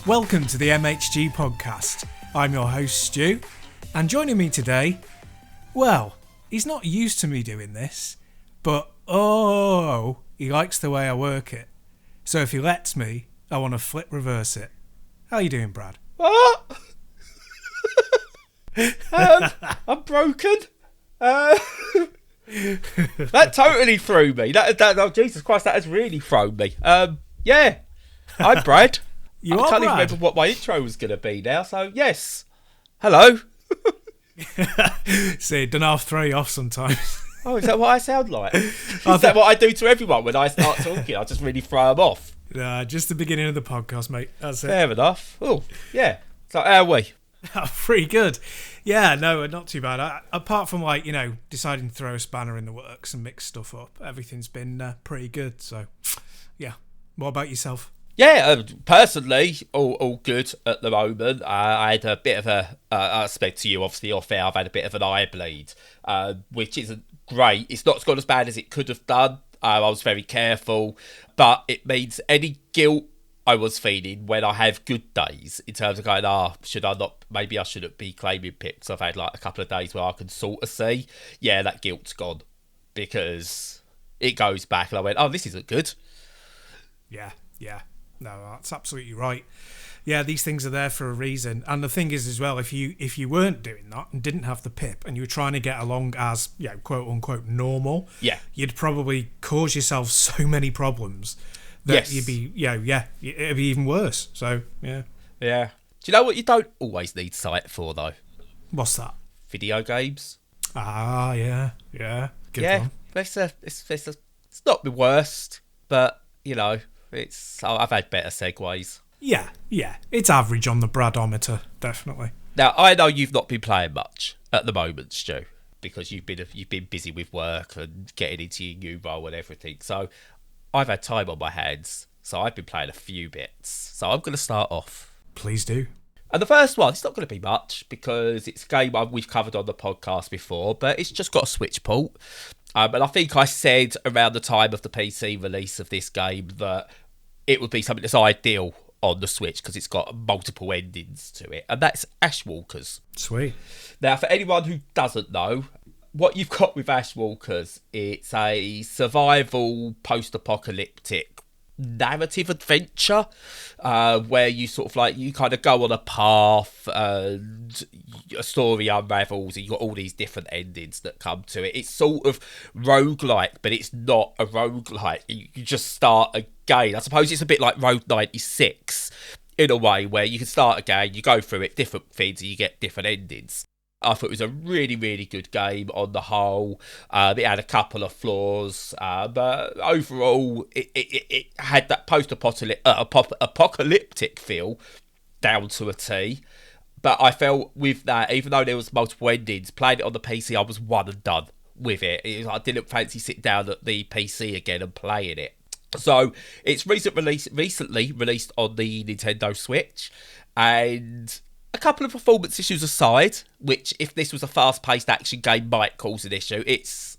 Welcome to the MHG podcast. I'm your host Stu, and joining me today, well, he's not used to me doing this, but he likes the way I work it. So if he lets me, I want to flip reverse it. How you doing, Brad? What? I'm broken. That totally threw me. Oh, Jesus Christ, that has really thrown me. Yeah, I'm Brad. I can't even remember what my intro was going to be now, so yes. Hello. See, don't half throw you off sometimes. Oh, is that what I sound like? Is that what I do to everyone when I start talking? I just really throw them off. Just the beginning of the podcast, mate. That's it. Fair enough. Oh, yeah. So, how are we? Pretty good. Yeah, no, not too bad. Apart from, deciding to throw a spanner in the works and mix stuff up, everything's been pretty good. So, yeah. What about yourself? Yeah, personally, all good at the moment. I had a bit of I spoke to you obviously off air. I've had a bit of an eye bleed, which isn't great. It's not gone as bad as it could have done. I was very careful, but it means any guilt I was feeling when I have good days in terms of going, should I not? Maybe I shouldn't be claiming pips. I've had like a couple of days where I can sort of see, yeah, that guilt's gone because it goes back, and I went, this isn't good. Yeah. No, that's absolutely right. Yeah, these things are there for a reason. And the thing is as well, if you weren't doing that and didn't have the pip and you were trying to get along as, quote unquote normal, you'd probably cause yourself so many problems that you'd be, it'd be even worse. So, yeah. Yeah. Do you know what you don't always need sight for, though? What's that? Video games. Yeah. Good one. It's not the worst, but, I've had better segues. Yeah, it's average on the Bradometer, definitely. Now I know you've not been playing much at the moment, Stu, because you've been busy with work and getting into your new role and everything. So I've had time on my hands, so I've been playing a few bits. So I'm going to start off. Please do. And the first one, it's not going to be much because it's a game we've covered on the podcast before, but it's just got a Switch port. And I think I said around the time of the PC release of this game that it would be something that's ideal on the Switch because it's got multiple endings to it. And that's Ashwalkers. Sweet. Now, for anyone who doesn't know, what you've got with Ashwalkers, it's a survival post-apocalyptic narrative adventure where you you kind of go on a path and a story unravels and you've got all these different endings that come to it. It's sort of roguelike, but it's not a roguelike. You just start again. I suppose it's a bit like Road 96 in a way where you can start again, you go through it, different things, and you get different endings. I thought it was a really, really good game on the whole. It had a couple of flaws, but overall, it had that post-apocalyptic feel down to a T. But I felt with that, even though there was multiple endings, playing it on the PC, I was one and done with it. I didn't fancy sitting down at the PC again and playing it. So it's recently released on the Nintendo Switch, and a couple of performance issues aside, which if this was a fast-paced action game might cause an issue, it's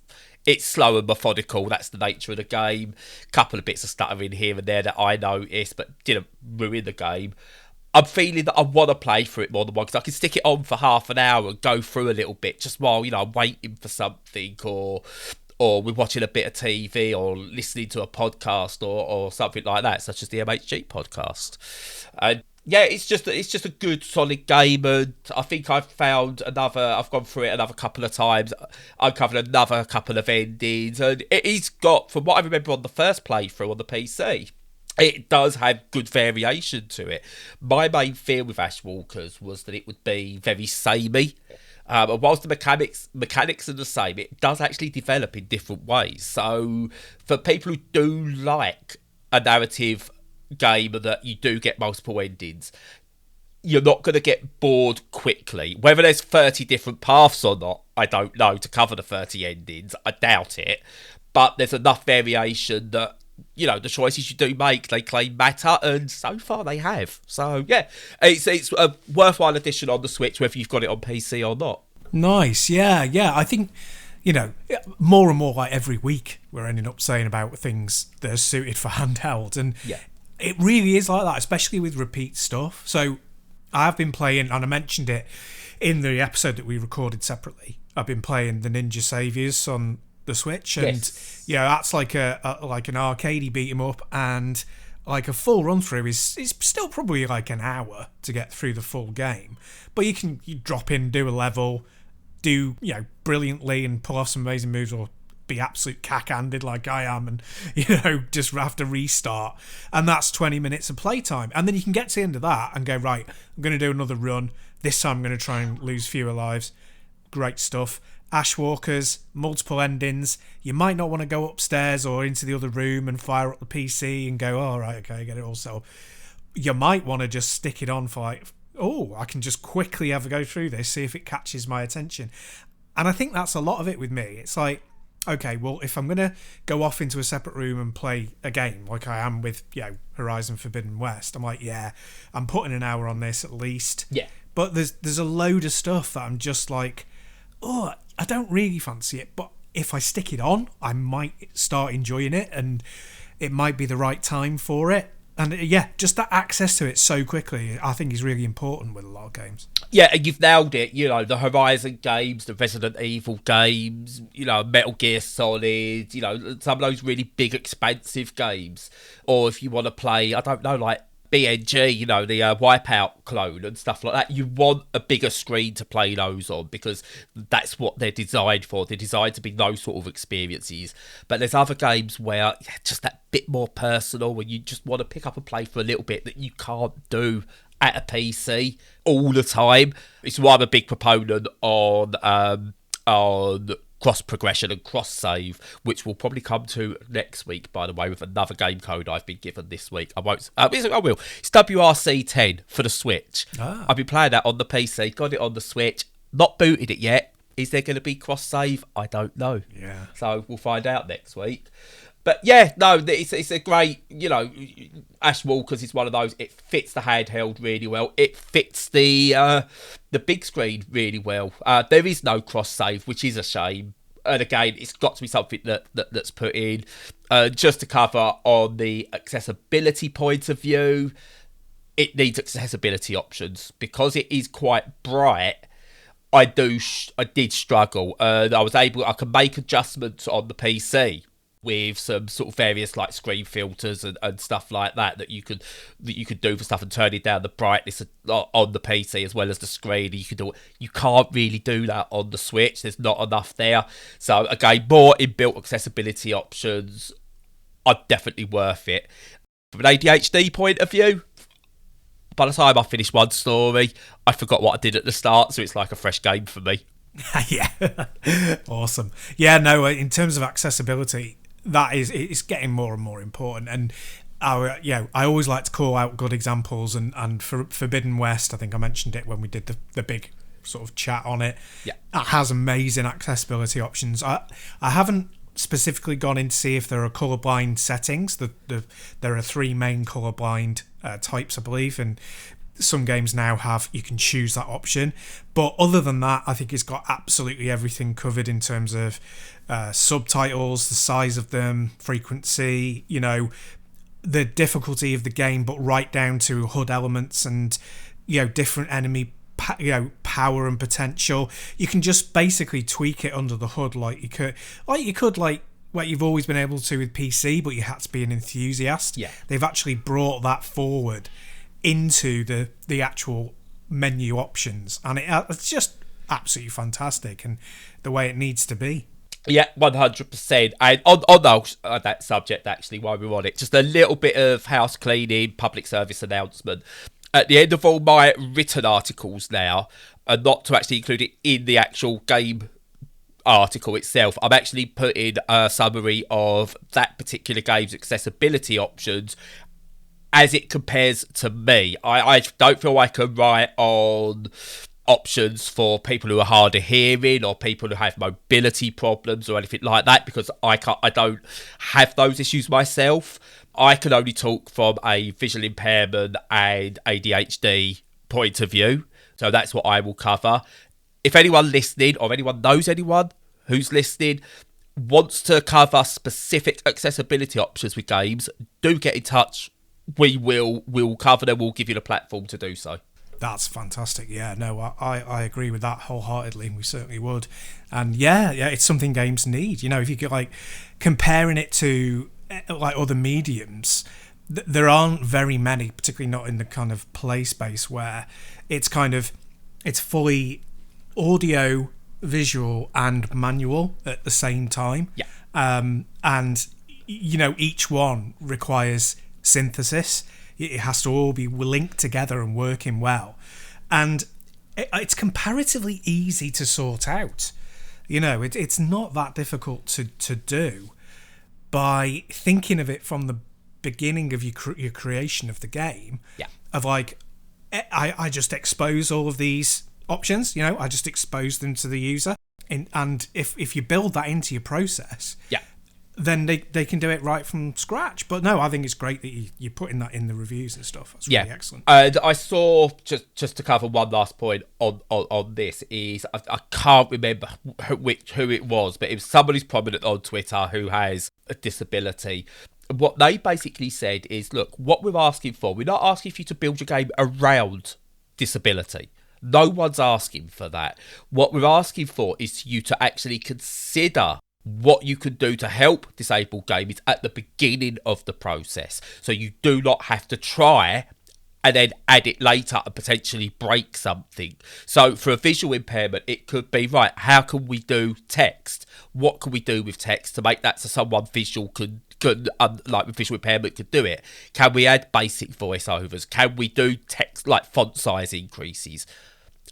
slow and methodical. That's the nature of the game. A couple of bits of stuttering here and there that I noticed, but didn't ruin the game. I'm feeling that I want to play through it more than once because I can stick it on for half an hour and go through a little bit just while I'm waiting for something or we're watching a bit of TV or listening to a podcast or something like that, such as the MHG podcast. Yeah, it's just a good, solid game, and I think I've gone through it another couple of times, uncovered another couple of endings, and it's got, from what I remember on the first playthrough on the PC, it does have good variation to it. My main fear with Ashwalkers was that it would be very samey, and whilst the mechanics are the same, it does actually develop in different ways. So for people who do like a narrative game that you do get multiple endings, you're not going to get bored quickly. Whether there's 30 different paths or not, I don't know, to cover the 30 endings. I doubt it. But there's enough variation that, the choices you do make, they claim matter, and so far they have. So, yeah, it's a worthwhile addition on the Switch, whether you've got it on PC or not. Nice, yeah. I think, more and more, like every week, we're ending up saying about things that are suited for handheld. And It really is like that, especially with repeat stuff. So I've been playing, and I mentioned it in the episode that we recorded separately. I've been playing the Ninja Saviors on the Switch, and Yes. yeah, that's like like an arcadey beat 'em up, and like a full run through is still probably like an hour to get through the full game. But you drop in, do a level, do brilliantly, and pull off some amazing moves, or be absolute cack-handed like I am, and just have to restart, and that's 20 minutes of playtime, and then you can get to the end of that and go, right, I'm going to do another run. This time I'm going to try and lose fewer lives. Great stuff. Ashwalkers, multiple endings. You might not want to go upstairs or into the other room and fire up the PC and go, all right, okay, get it all set up. You might want to just stick it on for like, oh, I can just quickly have a go through this, see if it catches my attention. And I think that's a lot of it with me. It's like, okay, well, if I'm going to go off into a separate room and play a game like I am with, Horizon Forbidden West, I'm like, yeah, I'm putting an hour on this at least. Yeah. But there's a load of stuff that I'm just like, oh, I don't really fancy it, but if I stick it on, I might start enjoying it, and it might be the right time for it. And yeah, just that access to it so quickly, I think is really important with a lot of games. Yeah, and you've nailed it. The Horizon games, the Resident Evil games, Metal Gear Solid, some of those really big, expansive games. Or if you want to play, I don't know, like BNG, the Wipeout clone and stuff like that, you want a bigger screen to play those on, because that's what they're designed for. They're designed to be those sort of experiences. But there's other games where just that bit more personal, where you just want to pick up and play for a little bit, that you can't do at a PC all the time. It's why I'm a big proponent on cross progression and cross save, which we'll probably come to next week, by the way, with another game code I've been given this week. I will. It's WRC10 for the Switch. I've been playing that on the PC, got it on the Switch, not booted it yet. Is there going to be cross save? I don't know. Yeah. So we'll find out next week. But yeah, no, it's a great, Ashwalkers is one of those. It fits the handheld really well. It fits the big screen really well. There is no cross save, which is a shame. And again, it's got to be something that's put in. Just to cover on the accessibility point of view, it needs accessibility options, because it is quite bright. I did struggle. I could make adjustments on the PC with some sort of various like screen filters and stuff like that you could do for stuff, and turning down the brightness on the PC as well as the screen. You can't really do that on the Switch. There's not enough there. So again, more inbuilt accessibility options are definitely worth it. From an ADHD point of view, by the time I finished one story, I forgot what I did at the start, so it's like a fresh game for me. Yeah. Awesome. Yeah, no, in terms of accessibility, it's getting more and more important, and I always like to call out good examples, and for Forbidden West, I think I mentioned it when we did the big sort of chat on it. Yeah, it has amazing accessibility options. I haven't specifically gone in to see if there are colorblind settings. There are 3 main colorblind types, I believe, and some games now you can choose that option. But other than that, I think it's got absolutely everything covered in terms of subtitles, the size of them, frequency, the difficulty of the game, but right down to HUD elements and different enemy power and potential. You can just basically tweak it under the hood like you could what you've always been able to with PC, but you had to be an enthusiast. Yeah, they've actually brought that forward into the actual menu options, and it's just absolutely fantastic, and the way it needs to be. Yeah, 100%. And on that subject, actually, while we're on it, just a little bit of house cleaning, public service announcement. At the end of all my written articles now, and not to actually include it in the actual game article itself, I'm actually putting a summary of that particular game's accessibility options as it compares to me. I don't feel I can write on options for people who are hard of hearing or people who have mobility problems or anything like that, because I don't have those issues myself. I can only talk from a visual impairment and ADHD point of view, so that's what I will cover. If anyone listening, or anyone knows anyone who's listening, wants to cover specific accessibility options with games, do get in touch we'll cover them. We'll give you the platform to do so. That's fantastic. Yeah, no, I agree with that wholeheartedly, and we certainly would. And yeah, it's something games need. You know, if you get like comparing it to like other mediums, there aren't very many, particularly not in the kind of play space where it's fully audio, visual, and manual at the same time. Yeah. And you know, each one requires synthesis. It has to all be linked together and working well. And it's comparatively easy to sort out. You know, it's not that difficult to do by thinking of it from the beginning of your creation of the game. Yeah. Of like, I just expose all of these options, you know, I just expose them to the user. And if you build that into your process... Yeah. Then they can do it right from scratch. But no, I think it's great that you're putting that in the reviews and stuff. That's really excellent. And I saw, just to cover one last point on this, is I can't remember who it was, but it was somebody who's prominent on Twitter who has a disability. What they basically said is, look, what we're asking for, we're not asking for you to build your game around disability. No one's asking for that. What we're asking for is you to actually consider what you can do to help disabled gamers at the beginning of the process, so you do not have to try and then add it later and potentially break something. So for a visual impairment, it could be, right, how can we do text? What can we do with text to make that so someone visual could like with visual impairment could do it? Can we add basic voiceovers? Can we do text like font size increases?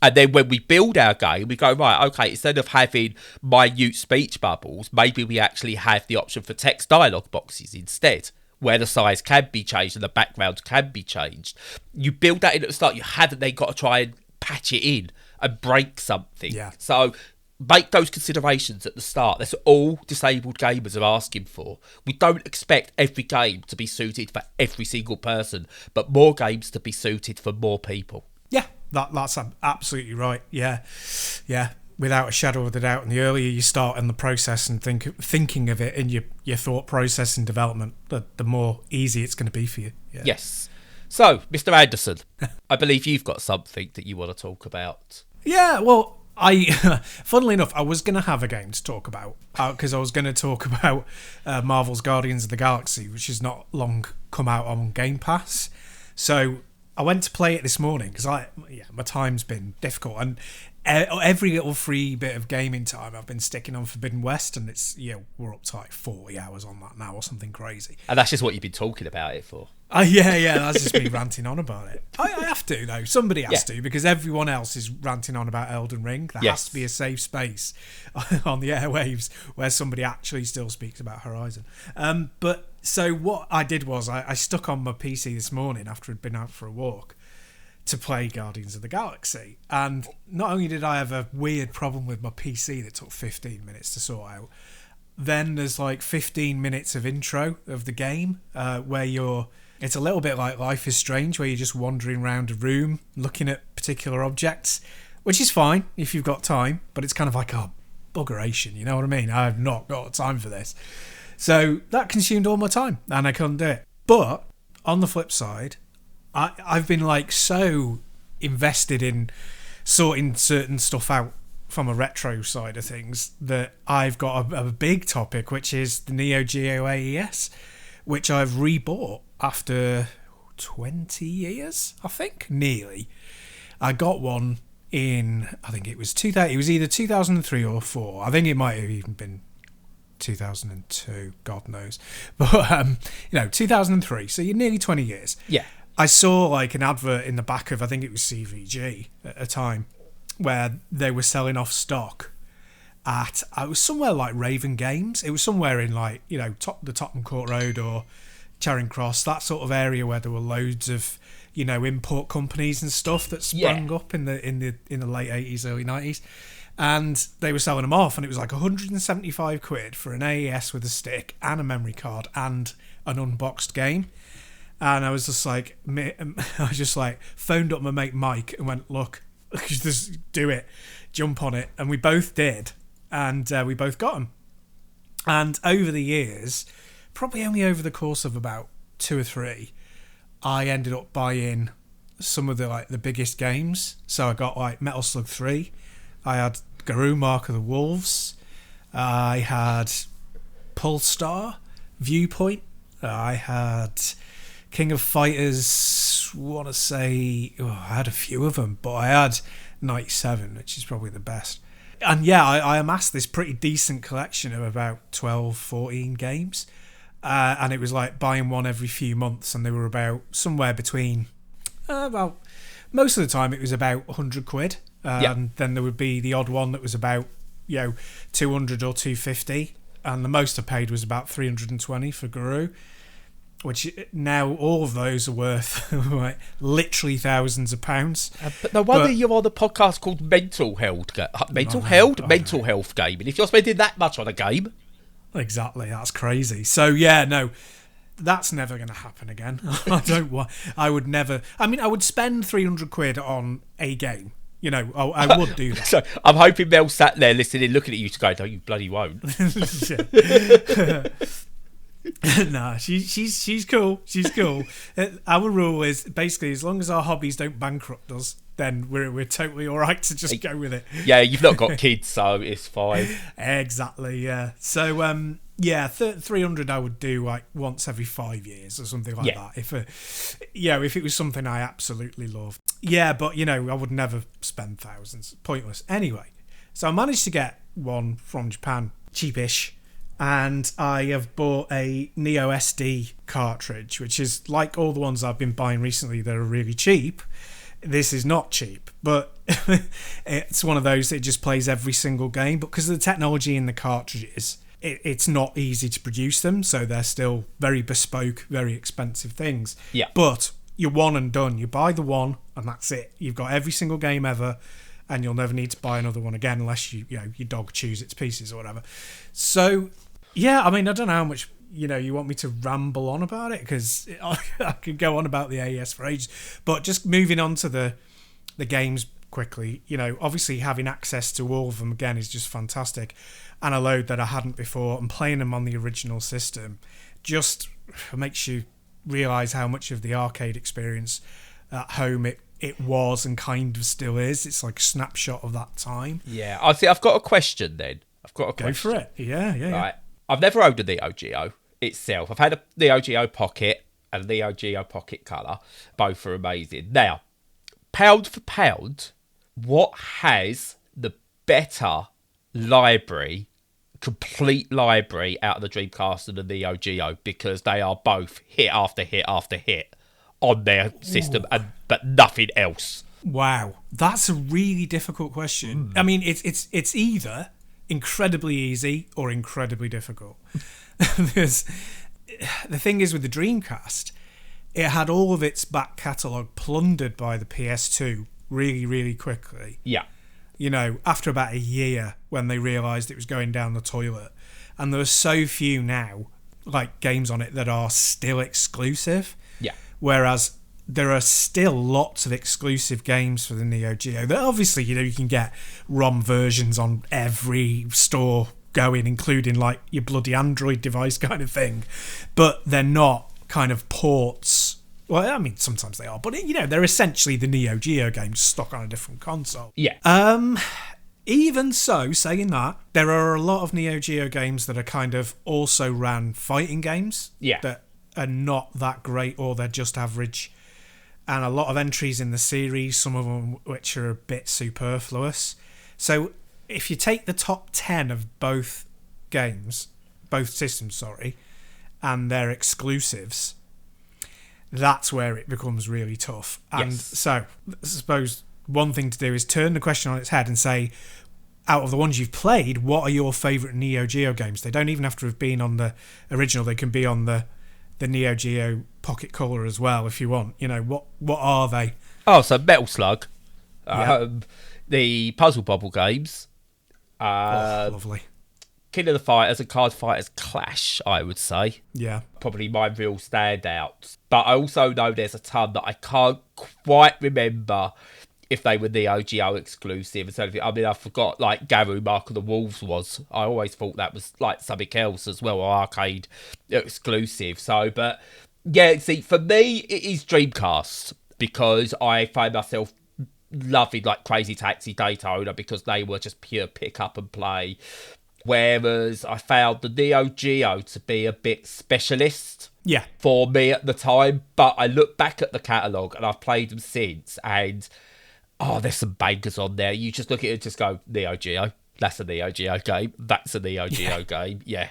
And then when we build our game, we go, right, okay, instead of having minute speech bubbles, maybe we actually have the option for text dialogue boxes instead, where the size can be changed and the background can be changed. You build that in at the start. You haven't then got to try and patch it in and break something. Yeah. So make those considerations at the start. That's all disabled gamers are asking for. We don't expect every game to be suited for every single person, but more games to be suited for more people. Yeah. That's absolutely right. Yeah, without a shadow of a doubt. And the earlier you start in the process and thinking of it in your thought process and development, the more easy it's going to be for you. Yeah. Yes. So, Mr. Anderson, I believe you've got something that you want to talk about. Yeah. Well, funnily enough, I was going to have a game to talk about because I was going to talk about Marvel's Guardians of the Galaxy, which has not long come out on Game Pass. So I went to play it this morning because my time's been difficult, and every little free bit of gaming time I've been sticking on Forbidden West, and it's we're up to like 40 hours on that now or something crazy. And that's just what you've been talking about it for. Yeah, that's just me ranting on about it. I have to though. Somebody has to, because everyone else is ranting on about Elden Ring. There has to be a safe space on the airwaves where somebody actually still speaks about Horizon. But so what I did was I stuck on my PC this morning after I'd been out for a walk to play Guardians of the Galaxy. And not only did I have a weird problem with my PC that took 15 minutes to sort out, then there's like 15 minutes of intro of the game where it's a little bit like Life is Strange, where you're just wandering around a room looking at particular objects, which is fine if you've got time, but it's kind of like buggeration, you know what I mean? I've not got time for this. So that consumed all my time and I couldn't do it. But on the flip side, I've been like so invested in sorting certain stuff out from a retro side of things that I've got a big topic, which is the Neo Geo AES, which I've rebought after 20 years, I think, nearly. I got one in, I think it was either 2003 or 4. I think it might have even been 2002, God knows. But 2003, so you're nearly 20 years. Yeah. I saw like an advert in the back of, I think it was CVG at a time, where they were selling off stock at, it was somewhere like Raven Games. It was somewhere in like, the Tottenham Court Road or Charing Cross, that sort of area where there were loads of, import companies and stuff that sprung up in the late 80s, early 90s. And they were selling them off, and it was like 175 quid for an AES with a stick and a memory card and an unboxed game. And I was just like, phoned up my mate Mike and went, look, just do it, jump on it. And we both did, and we both got them. And over the years, probably only over the course of about 2 or 3, I ended up buying some of the biggest games. So I got like Metal Slug 3. I had Garou Mark of the Wolves. I had Pulstar, Viewpoint. I had King of Fighters. Want to say I had a few of them, but I had 97, which is probably the best. And yeah, I amassed this pretty decent collection of about 12, 14 games. And it was like buying one every few months, and they were about somewhere between, most of the time it was about 100 quid. And then there would be the odd one that was about, 200 or 250. And the most I paid was about 320 for Garou, which now all of those are worth like, literally thousands of pounds. But no wonder you're on a podcast called Mental Health Gaming. If you're spending that much on a game. Exactly, that's crazy. So yeah, no, that's never going to happen again. I would never. I mean, I would spend 300 quid on a game. I would do that. So I'm hoping Mel sat there listening, looking at you to go, "No, you bloody won't." Nah, she's cool. She's cool. Our rule is basically as long as our hobbies don't bankrupt us, then we're totally all right to just go with it. Yeah, you've not got kids, so it's fine. Exactly. Yeah. So 300 I would do like once every 5 years or something like that. If it was something I absolutely loved. Yeah, but I would never spend thousands. Pointless. Anyway, so I managed to get one from Japan, cheapish. And I have bought a Neo SD cartridge, which is like all the ones I've been buying recently that are really cheap. This is not cheap, but it's one of those that just plays every single game. But because of the technology in the cartridges, it's not easy to produce them. So they're still very bespoke, very expensive things. Yeah. But you're one and done. You buy the one and that's it. You've got every single game ever. And you'll never need to buy another one again unless your dog chews its pieces or whatever. So... yeah, I mean, I don't know how much, you want me to ramble on about it, because I could go on about the AES for ages. But just moving on to the games quickly, obviously having access to all of them again is just fantastic. And a load that I hadn't before, and playing them on the original system just makes you realise how much of the arcade experience at home it was and kind of still is. It's like a snapshot of that time. Yeah, I think I've got a question then. Go for it. Yeah. Right. I've never owned a Neo Geo itself. I've had a Neo Geo Pocket and a Neo Geo Pocket Color. Both are amazing. Now, pound for pound, what has the better complete library out of the Dreamcast and the Neo Geo? Because they are both hit after hit after hit on their system, but nothing else. Wow, that's a really difficult question. I mean, it's either incredibly easy or incredibly difficult. Because the thing is with the Dreamcast, it had all of its back catalogue plundered by the PS2 really, really quickly. Yeah. After about a year when they realised it was going down the toilet. And there are so few now, like games on it that are still exclusive. Yeah. Whereas there are still lots of exclusive games for the Neo Geo that obviously, you can get ROM versions on every store going, including like your bloody Android device kind of thing. But they're not kind of ports. Well, I mean, sometimes they are, but they're essentially the Neo Geo games stuck on a different console. Yeah. Even so, saying that, there are a lot of Neo Geo games that are kind of also ran fighting games. Yeah. That are not that great, or they're just average. And a lot of entries in the series, some of them which are a bit superfluous. So if you take the top 10 of both systems, and their exclusives, that's where it becomes really tough. And so I suppose one thing to do is turn the question on its head and say, out of the ones you've played, what are your favourite Neo Geo games? They don't even have to have been on the original. They can be on the Neo Geo Pocket Color as well, if you want. What are they? Oh, so Metal Slug, the Puzzle Bobble games, lovely. King of the Fighters and Card Fighters Clash, I would say. Yeah. Probably my real standouts. But I also know there's a ton that I can't quite remember if they were Neo Geo exclusive. I mean, I forgot, like, Garou Mark of the Wolves was. I always thought that was, like, something else as well, or arcade exclusive. So, but Yeah, see, for me, it is Dreamcast because I find myself loving like Crazy Taxi, Daytona because they were just pure pick up and play. Whereas I found the Neo Geo to be a bit specialist for me at the time. But I look back at the catalogue and I've played them since, and there's some bangers on there. You just look at it and just go, Neo Geo. That's a Neo Geo game. That's a Neo Geo game. Yeah.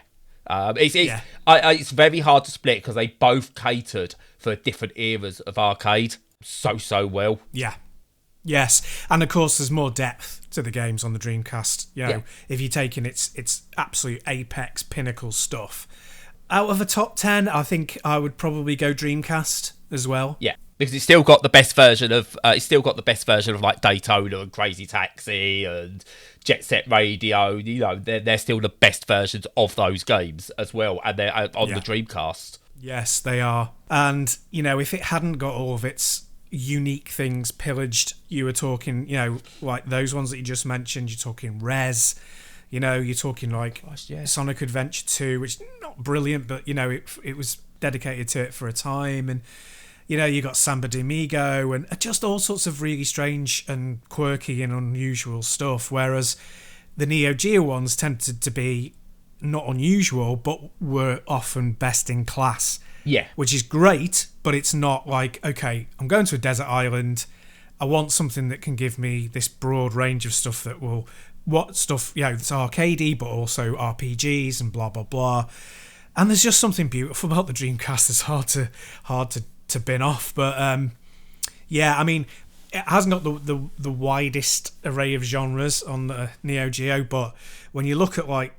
It's very hard to split because they both catered for different eras of arcade so well. Yeah. Yes. And of course, there's more depth to the games on the Dreamcast. You know, if you're taking its absolute apex pinnacle stuff. Out of the top 10, I think I would probably go Dreamcast as well. Yeah. Because it's still got the best version of like Daytona and Crazy Taxi and Jet Set Radio. You know, they're still the best versions of those games as well, and they're on the Dreamcast. Yes, they are. And you know, if it hadn't got all of its unique things pillaged, you were talking, you know, like those ones that you just mentioned. You're talking Rez. You know, you're talking like Sonic Adventure 2, which is not brilliant, but you know, it was dedicated to it for a time. And you know, you got Samba de Amigo and just all sorts of really strange and quirky and unusual stuff. Whereas the Neo Geo ones tended to be not unusual, but were often best in class. Yeah. Which is great, but it's not like, okay, I'm going to a desert island. I want something that can give me this broad range of stuff that will, that's arcadey, but also RPGs and blah, blah, blah. And there's just something beautiful about the Dreamcast that's hard to bin off. But I mean, it hasn't got the widest array of genres on the Neo Geo, but when you look at like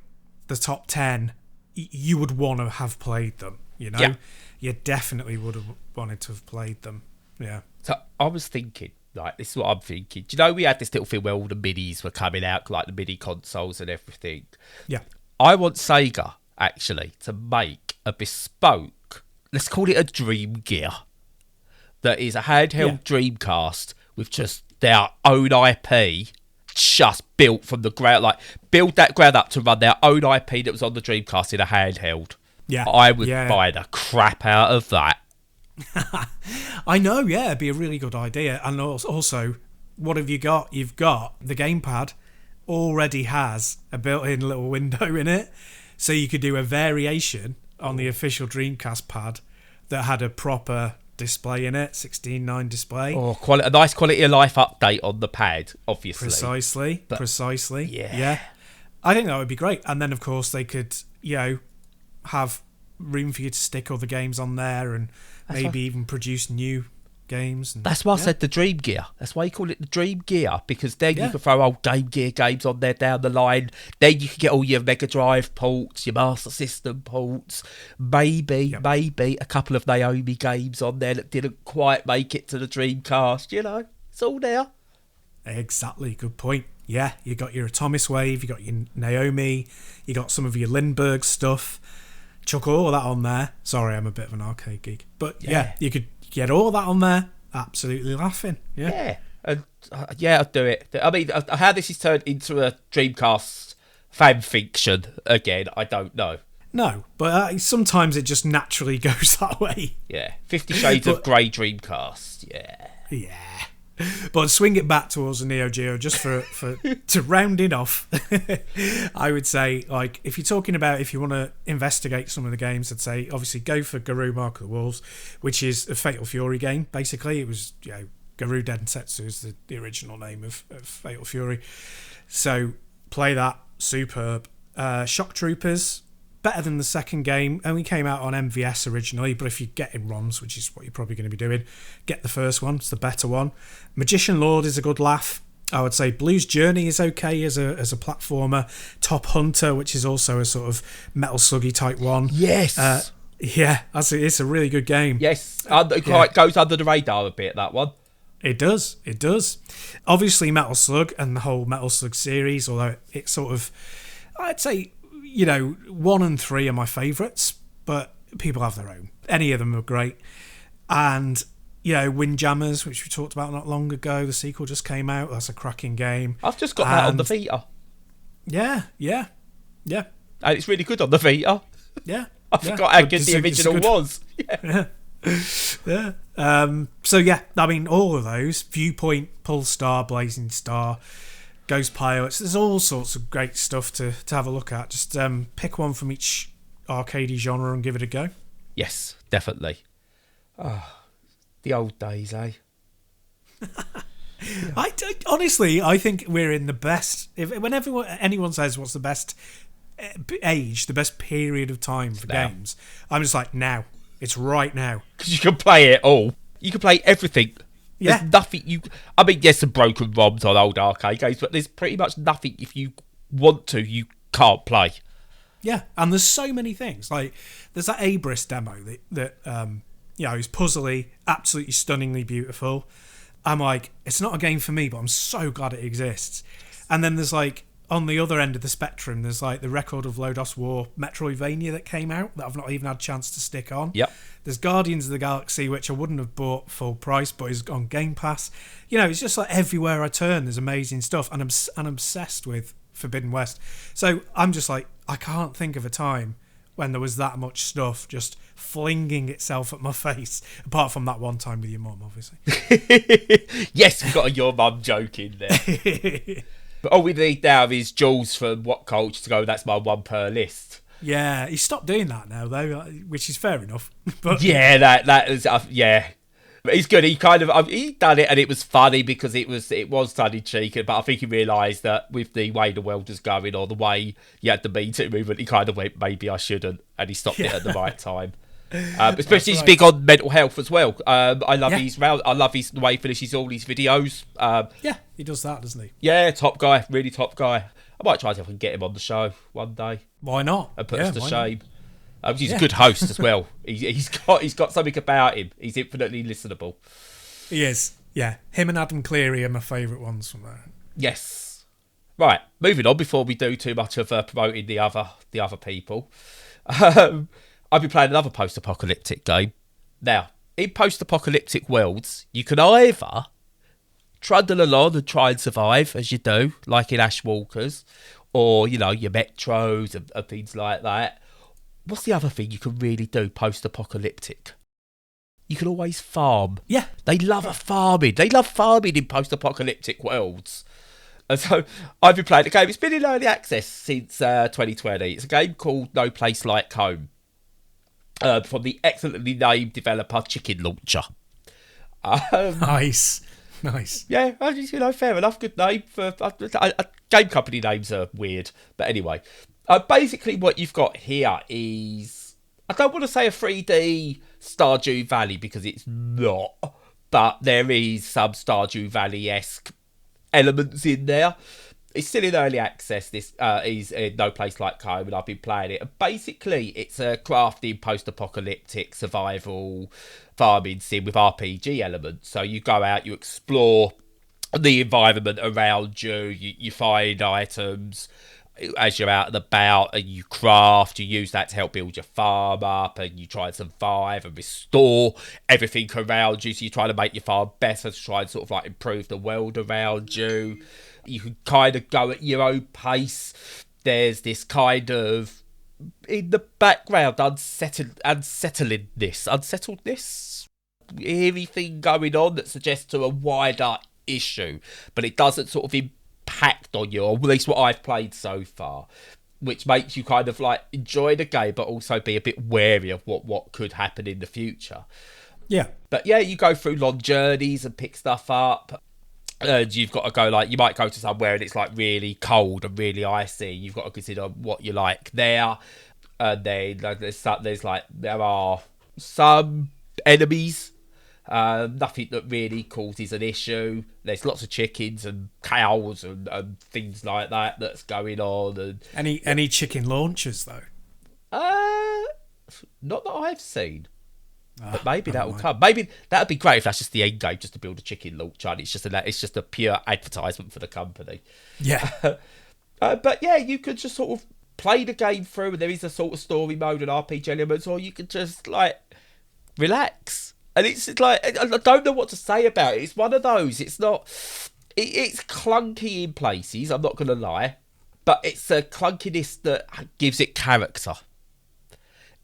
the top 10, you would want to have played them, you know? You definitely would have wanted to have played them. Yeah. So I was thinking, like, this is what I'm thinking. Do you know we had this little thing where all the minis were coming out, like the mini consoles and everything? Yeah. I want Sega, actually, to make a bespoke, let's call it a Dream Gear, that is a handheld Dreamcast with just their own IP just built from the ground, like build that ground up to run their own IP that was on the Dreamcast in a handheld. Yeah. I would buy the crap out of that. I know, yeah, it'd be a really good idea. And also, what have you got? You've got the gamepad already has a built-in little window in it, so you could do a variation on the official Dreamcast pad that had a proper display in it, 16:9 display. A nice quality of life update on the pad, obviously. Precisely. Yeah. I think that would be great. And then, of course, they could, you know, have room for you to stick other games on there and maybe even produce new games. And, that's why I said the Dream Gear. That's why you call it the Dream Gear, because then you can throw old Game Gear games on there down the line. Then you can get all your Mega Drive ports, your Master System ports, maybe a couple of Naomi games on there that didn't quite make it to the Dreamcast. You know, it's all there. Exactly, good point. Yeah, you got your Atomic Wave, you got your Naomi, you got some of your Lindbergh stuff. Chuck all of that on there. Sorry, I'm a bit of an arcade geek. But yeah, you could get all that on there. Absolutely laughing. Yeah. And I'd do it. I mean, how this is turned into a Dreamcast fan fiction again, I don't know. No, but sometimes it just naturally goes that way. Yeah. 50 Shades of Grey Dreamcast. Yeah. But swing it back towards the Neo Geo just for to round it off. I would say, like, if you're talking about if you want to investigate some of the games, I'd say obviously go for Garou Mark of the Wolves, which is a Fatal Fury game. Basically, it was, you know, Garou Densetsu is the original name of Fatal Fury. So play that, superb. Shock Troopers, better than the second game. Only came out on MVS originally, but if you get in ROMs, which is what you're probably going to be doing, get the first one. It's the better one. Magician Lord is a good laugh. I would say Blues Journey is okay as a platformer. Top Hunter, which is also a sort of Metal Sluggy type one. Yes. It's a really good game. Yes. It goes under the radar a bit, that one. It does. Obviously Metal Slug and the whole Metal Slug series, although it's sort of, I'd say, you know, 1 and 3 are my favourites, but people have their own. Any of them are great. And, you know, Windjammers, which we talked about not long ago, the sequel just came out. That's a cracking game. I've just got that on the Vita. Yeah. And it's really good on the Vita. Yeah. I forgot how good the original was. Yeah. Yeah. So yeah, I mean, all of those: Viewpoint, Pull Star, Blazing Star, Ghost Pilots. There's all sorts of great stuff to have a look at. Just pick one from each arcadey genre and give it a go. Yes, definitely. Oh, the old days, eh? Honestly, I think we're in the best. Whenever anyone says what's the best age, the best period of time for games, I'm just like, now. It's right now. Because you can play it all. You can play everything. Yeah. There's nothing you... I mean, there's some broken ROMs on old arcade games, but there's pretty much nothing, if you want to, you can't play. Yeah, and there's so many things. Like, there's that Abris demo that is puzzly, absolutely stunningly beautiful. I'm like, it's not a game for me, but I'm so glad it exists. And then there's like, on the other end of the spectrum, there's like the Record of Lodoss War Metroidvania that came out that I've not even had a chance to stick on. Yep. There's Guardians of the Galaxy, which I wouldn't have bought full price, but is on Game Pass. You know, it's just like everywhere I turn, there's amazing stuff, and I'm obsessed with Forbidden West. So I'm just like, I can't think of a time when there was that much stuff just flinging itself at my face, apart from that one time with your mum, obviously. Yes, we've got a your mum joke in there. But all we need now is Jules from What Culture to go, that's my one per list. Yeah, he stopped doing that now, though, which is fair enough. But yeah, that is, yeah. But he's good. He kind of he done it, and it was funny because it was tongue in cheek. But I think he realised that with the way the world was going, or the way you had the Me Too movement, he kind of went, maybe I shouldn't, and he stopped it at the right time. Especially he's big on mental health as well. I love the way he finishes all these videos. Yeah, he does that, doesn't he? Yeah, top guy, really top guy. I might try to see if I can get him on the show one day. Why not? And put us to shame. He's a good host as well. He's got something about him. He's infinitely listenable. He is. Yeah, him and Adam Cleary are my favourite ones from there. Yes. Right, moving on before we do too much of promoting the other people. I've been playing another post-apocalyptic game. Now, in post-apocalyptic worlds, you can either trundle along and try and survive, as you do, like in Ashwalkers, or, you know, your metros and things like that. What's the other thing you can really do post-apocalyptic? You can always farm. Yeah. They love farming. They love farming in post-apocalyptic worlds. And so I've been playing the game. It's been in early access since 2020. It's a game called No Place Like Home. From the excellently named developer Chicken Launcher. Nice. Yeah, you know, fair enough. Good name for game company names are weird, but anyway, basically what you've got here is, I don't want to say a 3D Stardew Valley because it's not, but there is some Stardew Valley-esque elements in there. It's still in early access. This is No Place Like Home, and I've been playing it. And basically, it's a crafting, post-apocalyptic, survival, farming sim with RPG elements. So you go out, you explore the environment around you, you find items as you're out and about, and you craft, you use that to help build your farm up, and you try and survive and restore everything around you. So you try to make your farm better to try and sort of like improve the world around you. You can kind of go at your own pace. There's this kind of, in the background, unsettledness, eerie thing going on that suggests to a wider issue, but it doesn't sort of impact on you, or at least what I've played so far, which makes you kind of like enjoy the game, but also be a bit wary of what could happen in the future. Yeah. But yeah, you go through long journeys and pick stuff up. And you've got to go, like, you might go to somewhere and it's like really cold and really icy. You've got to consider what you like there. And then there are some enemies, nothing that really causes an issue. There's lots of chickens and cows and things like that that's going on. And any chicken launchers though? Not that I've seen. But maybe that will come. Maybe that'd be great if that's just the end game, just to build a chicken launcher, and it's just a pure advertisement for the company. Yeah. But yeah, you could just sort of play the game through, and there is a sort of story mode and RPG elements, or you could just like relax. And it's like, I don't know what to say about it. It's one of those. It's not. It's clunky in places. I'm not gonna lie, but it's a clunkiness that gives it character.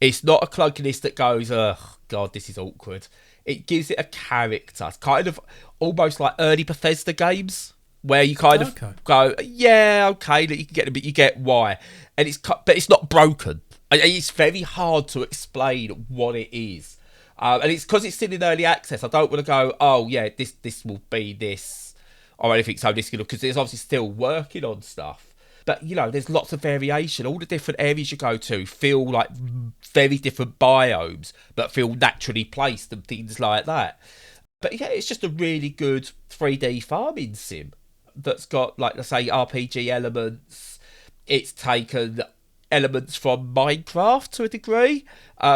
It's not a clunkiness that goes, oh, God, this is awkward. It gives it a character. It's kind of almost like early Bethesda games, where you kind of go, yeah, okay, that you can get a bit, you get why. And but it's not broken. It's very hard to explain what it is. And it's because it's still in early access. I don't want to go, oh, yeah, this will be this, or anything, so this, because it's obviously still working on stuff. But, there's lots of variation. All the different areas you go to feel like very different biomes, but feel naturally placed and things like that. But, yeah, it's just a really good 3D farming sim that's got, like, let's say, RPG elements. It's taken elements from Minecraft to a degree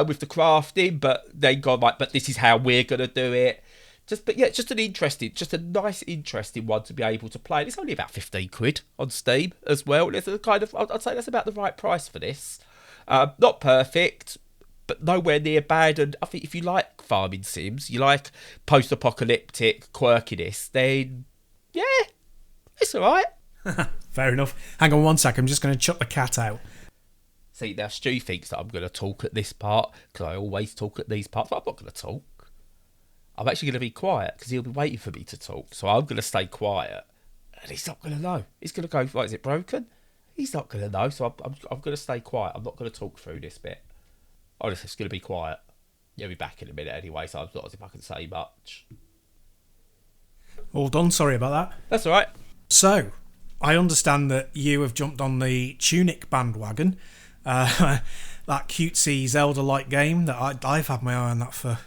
with the crafting, but then gone, like, but this is how we're going to do it. Just a nice, interesting one to be able to play. It's only about 15 quid on Steam as well. It's a kind of, I'd say that's about the right price for this. Not perfect, but nowhere near bad. And I think if you like farming sims, you like post-apocalyptic quirkiness, then yeah, it's all right. Fair enough. Hang on one sec. I'm just going to chuck the cat out. See, now Stu thinks that I'm going to talk at this part because I always talk at these parts. But I'm not going to talk. I'm actually going to be quiet because he'll be waiting for me to talk. So I'm going to stay quiet. And he's not going to know. He's going to go, right, is it broken? He's not going to know. So I'm going to stay quiet. I'm not going to talk through this bit. I'm just going to be quiet. He'll be back in a minute anyway, so I'm not as if I can say much. All done. Sorry about that. That's all right. So, I understand that you have jumped on the Tunic bandwagon. That cutesy Zelda-like game that I've had my eye on that for...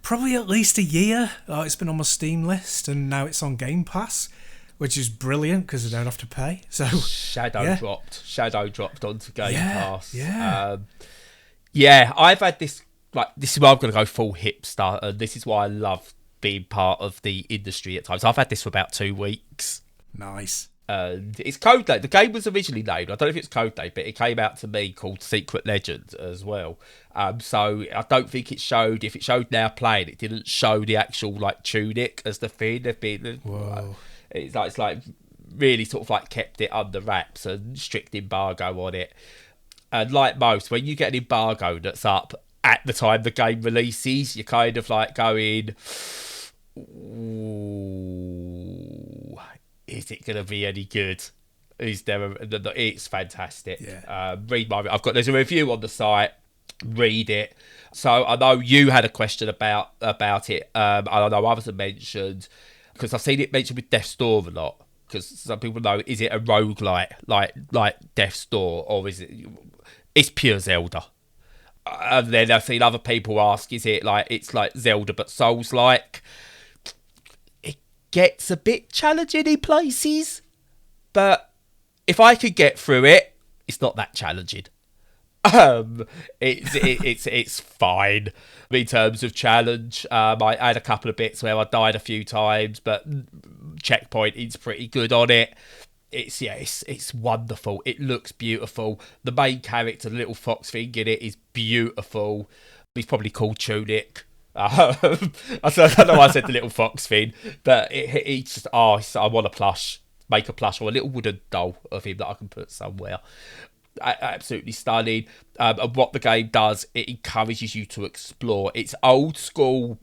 probably at least a year. It's been on my Steam list, and now it's on Game Pass, which is brilliant because I don't have to pay. So Shadow dropped onto Game Pass. Yeah, I've had this. Like, this is why I'm going to go full hipster, and this is why I love being part of the industry at times. I've had this for about 2 weeks. Nice. It's Codename. The game was originally named, I don't know if it's Codename, but it came out to me called Secret Legend as well. So I don't think it showed. If it showed Now Playing, it didn't show the actual like Tunic as the thing. They've been, it's like really sort of like kept it under wraps and strict embargo on it. And like most, when you get an embargo that's up at the time the game releases, you're kind of like going, ooh, is it going to be any good? Is there? It's fantastic. Yeah. There's a review on the site. Read it. So I know you had a question about it. I know others have mentioned, because I've seen it mentioned with Death's Door a lot. Because some people know, is it a roguelite like Death's Door, or is it's pure Zelda? And then I've seen other people ask, is it like it's like Zelda but Souls-like? Gets a bit challenging in places, but if I could get through it, it's not that challenging. It's fine in terms of challenge. I had a couple of bits where I died a few times, but checkpointing's pretty good on it. It's wonderful. It looks beautiful. The main character, the little fox thing in it, is beautiful. He's probably called Tunic. I don't know why I said the little fox thing, but it's just, I want a plush, make a plush or a little wooden doll of him that I can put somewhere. Absolutely stunning. And what the game does, it encourages you to explore. It's old school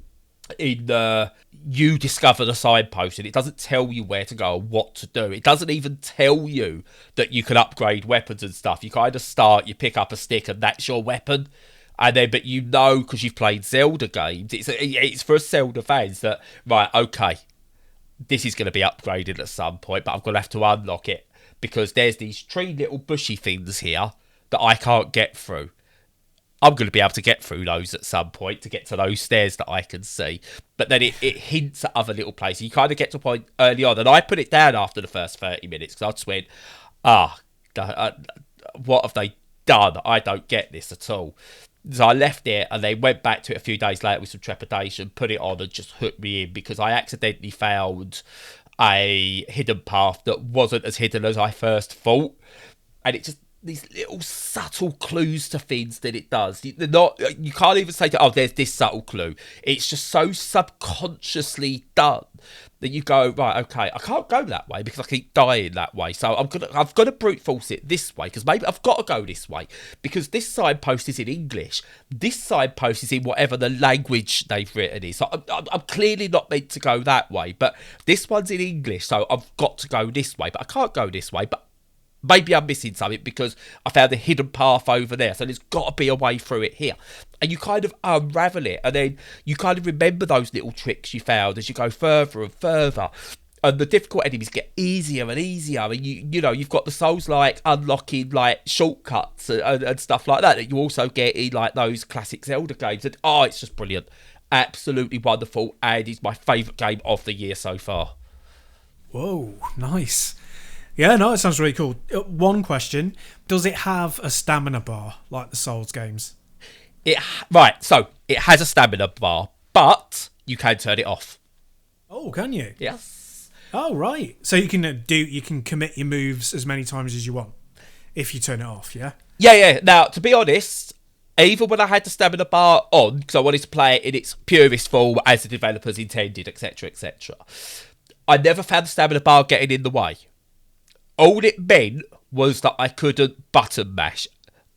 in the you discover the signpost, and it doesn't tell you where to go or what to do. It doesn't even tell you that you can upgrade weapons and stuff. You kind of start, you pick up a stick, and that's your weapon. And then, but because you've played Zelda games, it's for Zelda fans that, right, okay, this is going to be upgraded at some point, but I'm going to have to unlock it because there's these three little bushy things here that I can't get through. I'm going to be able to get through those at some point to get to those stairs that I can see. But then it hints at other little places. You kind of get to a point early on, and I put it down after the first 30 minutes because I just went, what have they done? I don't get this at all. So I left it and they went back to it a few days later with some trepidation, put it on and just hooked me in because I accidentally found a hidden path that wasn't as hidden as I first thought. And it just, these little subtle clues to things that it does. They're not, you can't even say, oh, there's this subtle clue. It's just so subconsciously done that you go, right, okay, I can't go that way because I keep dying that way. So I've got to brute force it this way because maybe I've got to go this way because this signpost is in English. This signpost is in whatever the language they've written is. So I'm clearly not meant to go that way, but this one's in English, so I've got to go this way, but I can't go this way, but maybe I'm missing something because I found a hidden path over there. So there's got to be a way through it here. And you kind of unravel it. And then you kind of remember those little tricks you found as you go further and further. And the difficult enemies get easier and easier. And you know, you've got the Souls-like unlocking like shortcuts and stuff like that you also get in like those classic Zelda games. And it's just brilliant. Absolutely wonderful. And it's my favourite game of the year so far. Whoa, nice. Yeah, no, it sounds really cool. One question, does it have a stamina bar like the Souls games? Right, so it has a stamina bar, but you can turn it off. Oh, can you? Yes. Oh, right. So you can commit your moves as many times as you want if you turn it off, yeah? Yeah. Now, to be honest, even when I had the stamina bar on, because I wanted to play it in its purest form as the developers intended, etc., etc., I never found the stamina bar getting in the way. All it meant was that I couldn't button mash,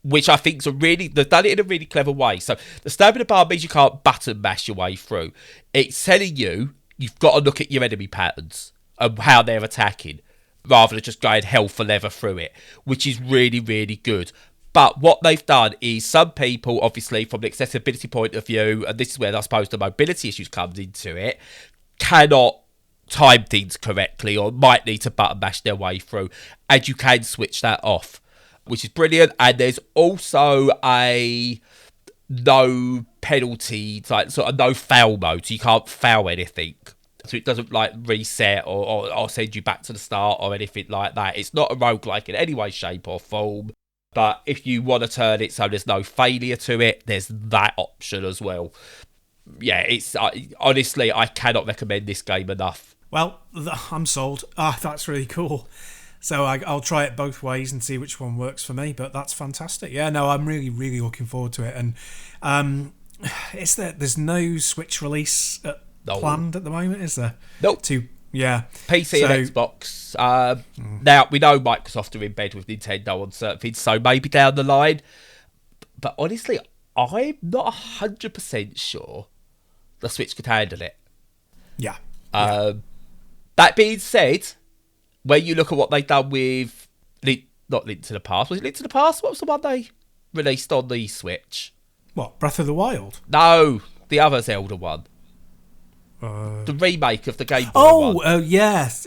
which I think they've done it in a really clever way. So the stamina bar means you can't button mash your way through. It's telling you've got to look at your enemy patterns and how they're attacking, rather than just going hell for leather through it, which is really, really good. But what they've done is some people, obviously, from the accessibility point of view, and this is where I suppose the mobility issues comes into it, cannot time things correctly or might need to button mash their way through, and you can switch that off, which is brilliant. And there's also a no penalty, like sort of no fail mode, so you can't fail anything, so it doesn't like reset or send you back to the start or anything like that. It's not a roguelike in any way, shape or form, but if you want to turn it so there's no failure to it, there's that option as well. Yeah, it's honestly, I cannot recommend this game enough. Well, I'm sold. That's really cool. So I'll try it both ways and see which one works for me. But that's fantastic. Yeah, no, I'm really, really looking forward to it. And there's no Switch release planned at the moment, is there? Nope. Yeah. PC and Xbox. Now, we know Microsoft are in bed with Nintendo on certain things, so maybe down the line. But honestly, I'm not 100% sure the Switch could handle it. Yeah. That being said, when you look at what they've done with not Link to the Past, was it Link to the Past? What was the one they released on the Switch? What, Breath of the Wild? No, the other Zelda one. The remake of the Game Boy one. Oh, yes.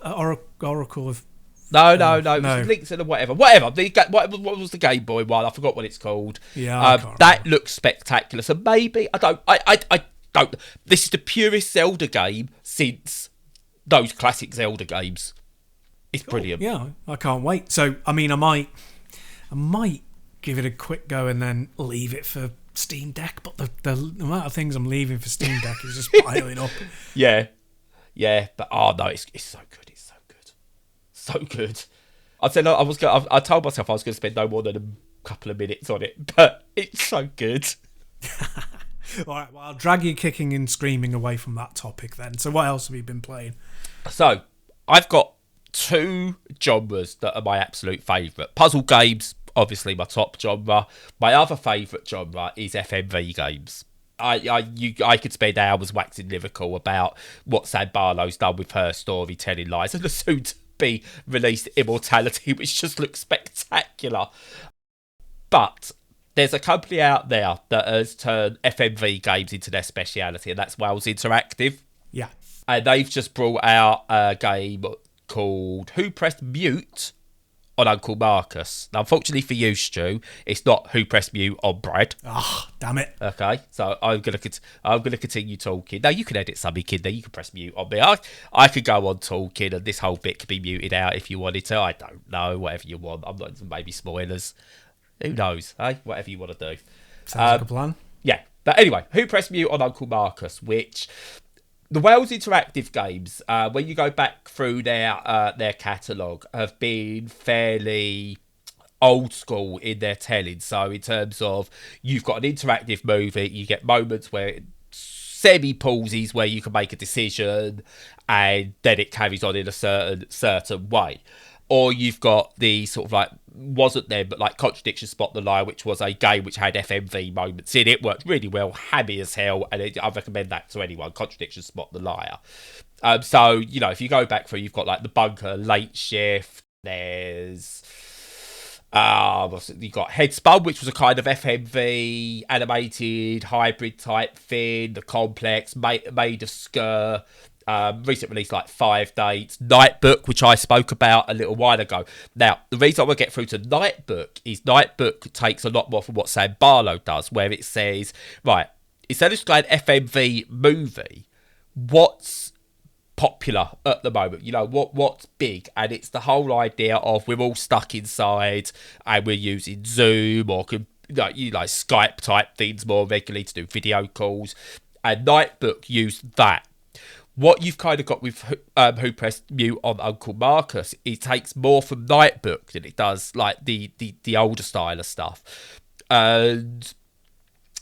Oracle of... No. It was Link to the whatever. What was the Game Boy one? I forgot what it's called. Yeah, that looks spectacular. So maybe I don't. This is the purest Zelda game since those classic Zelda games. It's brilliant. Yeah, I can't wait. So, I mean, I might give it a quick go and then leave it for Steam Deck. But the amount of things I'm leaving for Steam Deck is just piling up. Yeah. But no, it's so good. It's so good. I said I told myself I was going to spend no more than a couple of minutes on it, but it's so good. All right, well, I'll drag you kicking and screaming away from that topic then. So what else have you been playing? So, I've got two genres that are my absolute favourite. Puzzle games, obviously my top genre. My other favourite genre is FMV games. I could spend hours waxing lyrical about what Sam Barlow's done with her storytelling lies and the soon-to-be released Immortality, which just looks spectacular. But there's a company out there that has turned FMV games into their speciality, and that's Wales Interactive. Yeah. And they've just brought out a game called Who Pressed Mute on Uncle Marcus. Now, unfortunately for you, Stu, it's not Who Pressed Mute on Brad. Damn it. Okay, so I'm gonna continue talking. Now, you can edit something in there. You can press mute on me. I could go on talking, and this whole bit could be muted out if you wanted to. I don't know. Whatever you want. I'm not maybe spoilers. Who knows? Hey, whatever you want to do. Sounds like a plan. Yeah, but anyway, Who Pressed Mute on Uncle Marcus, which the Wales Interactive games, when you go back through their catalogue, have been fairly old school in their telling. So in terms of, you've got an interactive movie, you get moments where it semi-pauses where you can make a decision and then it carries on in a certain way. Or you've got the sort of like, wasn't there, but like Contradiction Spot the Liar, which was a game which had FMV moments in it, worked really well, hammy as hell, and I recommend that to anyone, Contradiction Spot the Liar. So, you know, if you go back through, you've got like The Bunker, Late Shift, there's... you got Headspun, which was a kind of FMV animated hybrid type thing. The Complex, made of Skur. Recent release like 5 Dates. Nightbook, which I spoke about a little while ago. Now, the reason I want to get through to Nightbook is Nightbook takes a lot more from what Sam Barlow does, where it says, right, instead of just going FMV movie, what's popular at the moment, you know, what's big? And it's the whole idea of we're all stuck inside and we're using Zoom or Skype type things more regularly to do video calls, and Nightbook used that. What you've kind of got with Who Pressed Mute on Uncle Marcus, it takes more from Nightbook than it does like the older style of stuff, and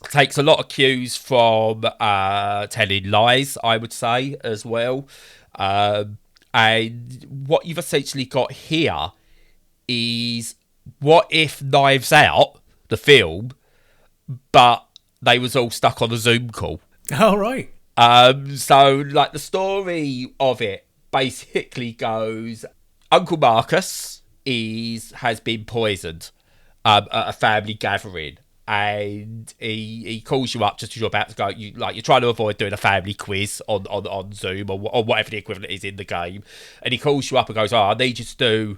takes a lot of cues from Telling Lies, I would say, as well. And what you've essentially got here is, what if Knives Out, the film, but they was all stuck on a Zoom call? Oh, right. So, like, the story of it basically goes, Uncle Marcus has been poisoned at a family gathering, and he calls you up just as you're about to go. You're trying to avoid doing a family quiz on Zoom or whatever the equivalent is in the game, and he calls you up and goes, "Oh, I need you to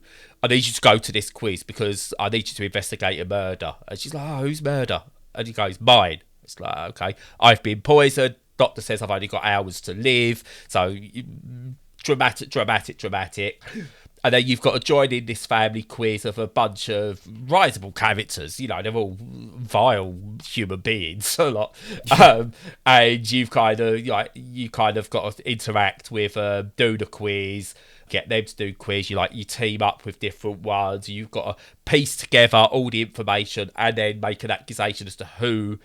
go to this quiz because I need you to investigate a murder." And she's like, "Oh, whose murder?" And he goes, "Mine." It's like, "Okay, I've been poisoned. Doctor says I've only got hours to live." So dramatic. And then you've got to join in this family quiz of a bunch of risible characters. You know, they're all vile human beings, a lot. And you've kind of got to interact with, do the quiz, get them to do quiz. You team up with different ones. You've got to piece together all the information and then make an accusation as to who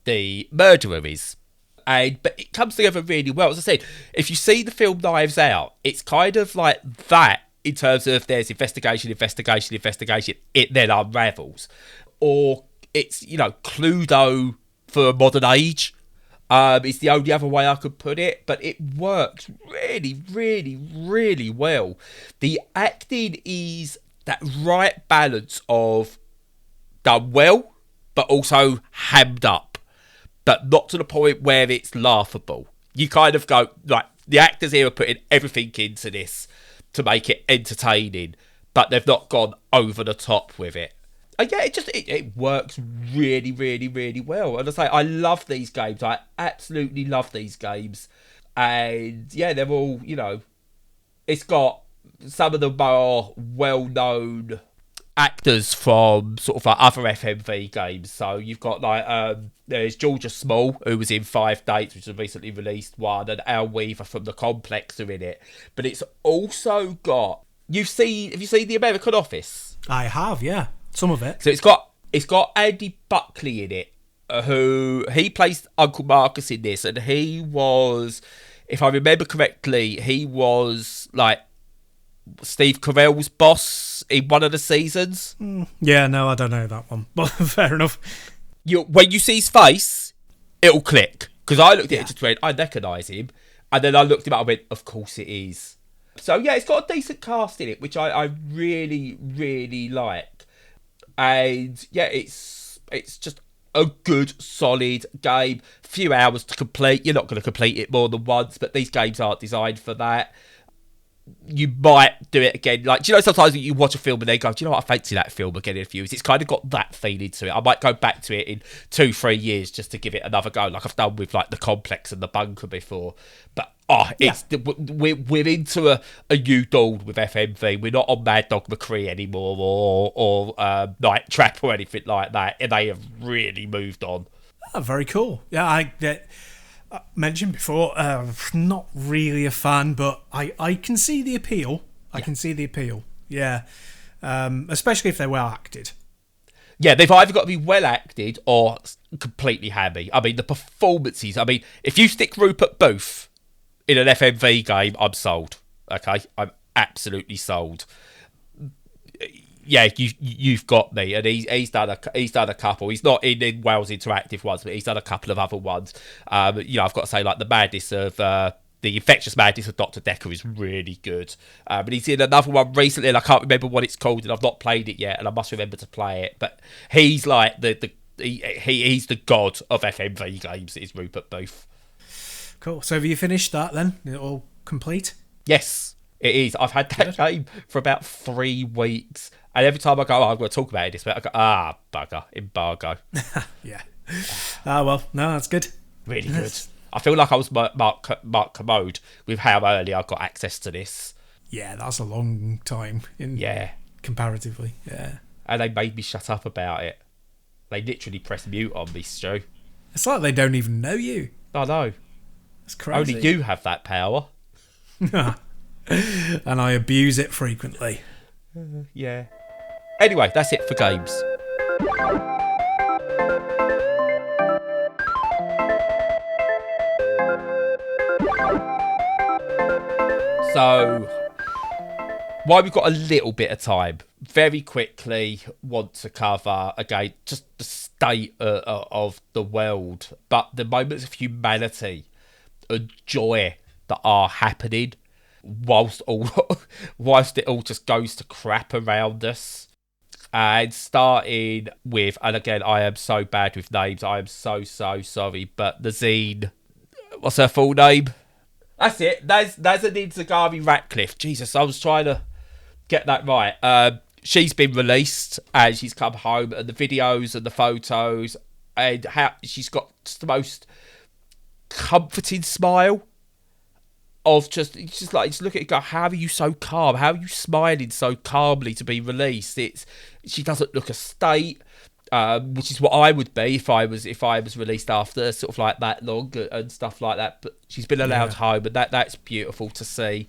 the murderer is. But it comes together really well. As I said, if you see the film Knives Out, it's kind of like that in terms of there's investigation, it then unravels. Or it's, Cluedo for a modern age. It's the only other way I could put it, but it works really, really, really well. The acting is that right balance of done well, but also hammed up. But not to the point where it's laughable. You kind of go, like, the actors here are putting everything into this to make it entertaining, but they've not gone over the top with it. And yeah, it works really, really, really well. And I say, I love these games. I absolutely love these games. And yeah, they're all, it's got some of the more well-known actors from sort of like other FMV games. So you've got there's Georgia Small, who was in 5 Dates, which is a recently released one, and Al Weaver from The Complex are in it. But it's also got, have you seen The American Office? I have, yeah, some of it. So it's got Andy Buckley in it, who he plays Uncle Marcus in this, and he was, if I remember correctly, he was like Steve Carell's boss in one of the seasons. Yeah, no, I don't know that one, but fair enough. When you see his face, it'll click. Because I looked at it just went, I recognise him. And then I looked him up and went, of course it is. So yeah, it's got a decent cast in it, which I really, really like. And yeah, it's just a good, solid game. Few hours to complete. You're not going to complete it more than once, but these games aren't designed for that. You might do it again. Like, do you know, sometimes you watch a film and then go, do you know what, I fancy that film again in a few years. It's kind of got that feeling to it. I might go back to it in 2-3 years just to give it another go, like I've done with like The Complex and The Bunker before. But we're into a new dawn with FMV. We're not on Mad Dog McCree anymore or Night Trap or anything like that. And they have really moved on. Oh, very cool. Yeah, I mentioned before, not really a fan, but I can see the appeal. I can see the appeal. Yeah. especially if they're well acted. Yeah, they've either got to be well acted or completely hammy. I mean, the performances. I mean, if you stick Rupert Booth in an FMV game, I'm sold. Okay, I'm absolutely sold. Yeah, you've got me, and he's done a couple. He's not in Wales Interactive ones, but he's done a couple of other ones. I've got to say, like the Infectious Madness of Dr. Decker is really good. But he's in another one recently, and I can't remember what it's called, and I've not played it yet, and I must remember to play it. But he's like he's the god of FMV games. Is Rupert Booth. Cool. So have you finished that then? Is it all complete? Yes, it is. I've had that game for about 3 weeks, and every time I go, I'm going to talk about it this week, I go, bugger, embargo. Yeah. Well, no, that's good. Really good. I feel like I was Mark Commode with how early I got access to this. Yeah, that's a long time. Comparatively, yeah. And they made me shut up about it. They literally pressed mute on me, Stu. It's like they don't even know you. I know. It's crazy. Only you have that power. And I abuse it frequently. Yeah. Anyway, that's it for games. So, while we've got a little bit of time, very quickly want to cover, again, just the state of the world, but the moments of humanity and joy that are happening whilst it all just goes to crap around us. And starting with, and again, I am so bad with names, I am so sorry, but the zine, what's her full name? That's it. Nazanin Zaghari Ratcliffe. Jesus, I was trying to get that right. She's been released and she's come home, and the videos and the photos, and how she's got just the most comforting smile of just look at it and go, how are you so calm? How are you smiling so calmly to be released? She doesn't look a state. Which is what I would be if I was released after sort of like that long and stuff like that. But she's been allowed home, and that's beautiful to see.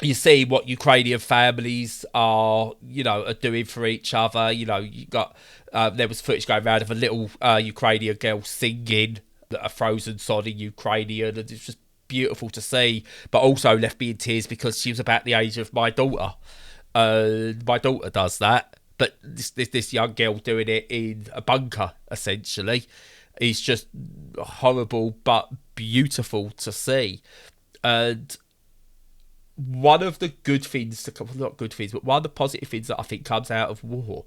You see what Ukrainian families are doing for each other. You got there was footage going around of a little Ukrainian girl singing a frozen song in Ukrainian, and it's just beautiful to see. But also left me in tears because she was about the age of my daughter. My daughter does that. But this young girl doing it in a bunker, essentially, is just horrible but beautiful to see. And one of the good things not good things, but one of the positive things that I think comes out of war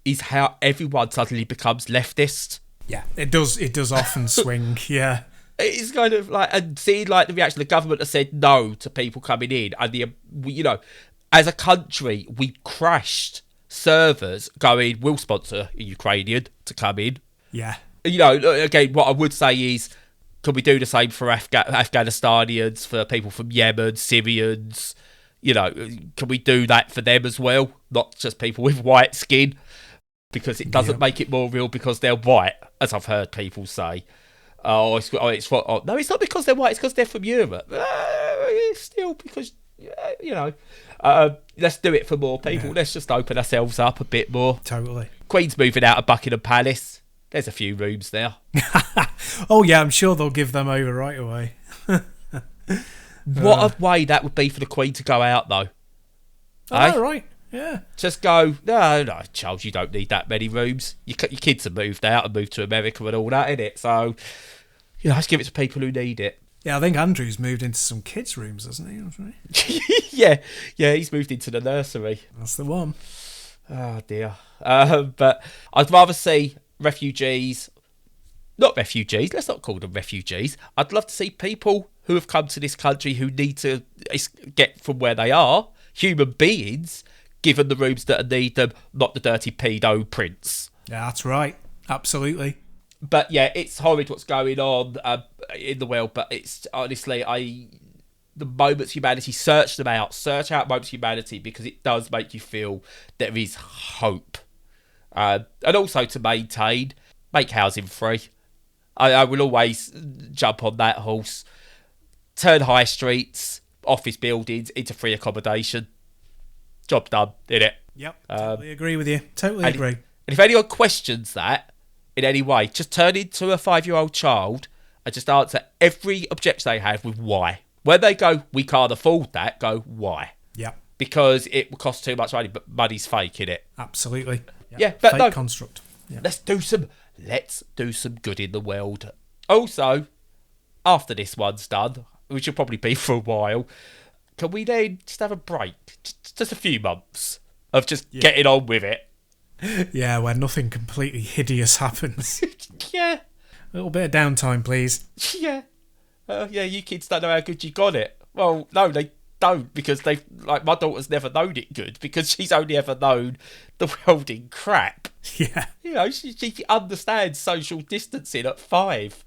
is how everyone suddenly becomes leftist. Yeah, it does often swing, yeah. It's kind of like, and seeing like the reaction, the government has said no to people coming in, and as a country, we crashed servers going, we'll sponsor a Ukrainian to come in. Yeah. Again, what I would say is, can we do the same for Afghanistanians, for people from Yemen, Syrians? Can we do that for them as well? Not just people with white skin, because it doesn't make it more real because they're white, as I've heard people say. No, it's not because they're white, it's because they're from Europe. It's still because, let's do it for more people. Yeah. Let's just open ourselves up a bit more. Totally. Queen's moving out of Buckingham Palace. There's a few rooms there. Oh, yeah, I'm sure they'll give them over right away. What a way that would be for the Queen to go out, though. Oh, right. Yeah. Just go, no, Charles, you don't need that many rooms. Your kids have moved out and moved to America and all that, innit? So, let's give it to people who need it. Yeah, I think Andrew's moved into some kids' rooms, hasn't he? yeah, he's moved into the nursery. That's the one. Oh, dear. But I'd rather see refugees, not refugees, let's not call them refugees. I'd love to see people who have come to this country who need to get from where they are, human beings, given the rooms that need them, not the dirty pedo prince. Yeah, that's right. Absolutely. But yeah, it's horrid what's going on in the world, but it's honestly, the moments of humanity, search them out. Search out moments of humanity, because it does make you feel there is hope. And also to make housing free. I will always jump on that horse. Turn high streets, office buildings into free accommodation. Job done, innit? Yep, totally agree with you. Totally agree. And if anyone questions that in any way, just turn into a 5-year-old child and just answer every objection they have with why. When they go, we can't afford that, go, why? Yep. Because it will cost too much money, but money's fake, innit? Absolutely. Yep. Yeah, but fake no. construct. Yep. Let's do some good in the world. Also, after this one's done, which will probably be for a while, can we then just have a break? Just a few months of just getting on with it. Yeah, where nothing completely hideous happens. Yeah. A little bit of downtime, please. Yeah. Yeah, you kids don't know how good you got it. Well, no, they don't, because my daughter's never known it good, because she's only ever known the world in crap. Yeah. You know, she understands social distancing at 5.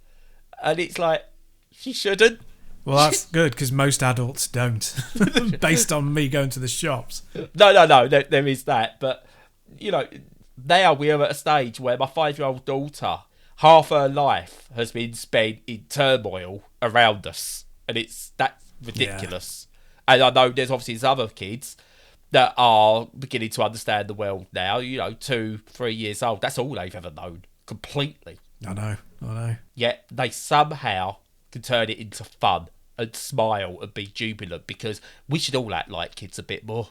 And it's like, she shouldn't. Well, that's good, because most adults don't, based on me going to the shops. No, there is that. But, you know, now we're at a stage where my 5-year-old daughter, half her life has been spent in turmoil around us. And that's ridiculous. Yeah. And I know there's obviously these other kids that are beginning to understand the world now, 2-3 years old. That's all they've ever known, completely. I know. Yet they somehow can turn it into fun and smile and be jubilant, because we should all act like kids a bit more.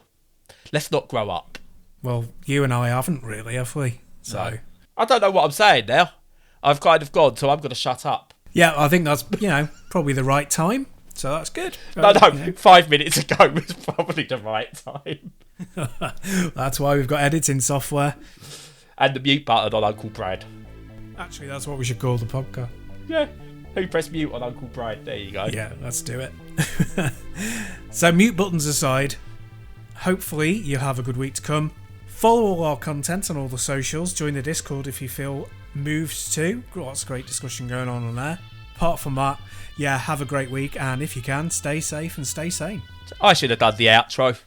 Let's not grow up. Well, you and I haven't really, have we? So no. I don't know what I'm saying now. I've kind of gone, so I'm going to shut up. Yeah, I think that's, probably the right time. So that's good. No, 5 minutes ago was probably the right time. That's why we've got editing software. And the mute button on Uncle Brad. Actually, that's what we should call the podcast. Yeah. Who pressed mute on Uncle Brad? There you go. Yeah, let's do it. So, mute buttons aside, hopefully you'll have a good week to come. Follow all our content on all the socials. Join the Discord if you feel moved to. Lots of great discussion going on there. Apart from that, have a great week. And if you can, stay safe and stay sane. I should have done the outro.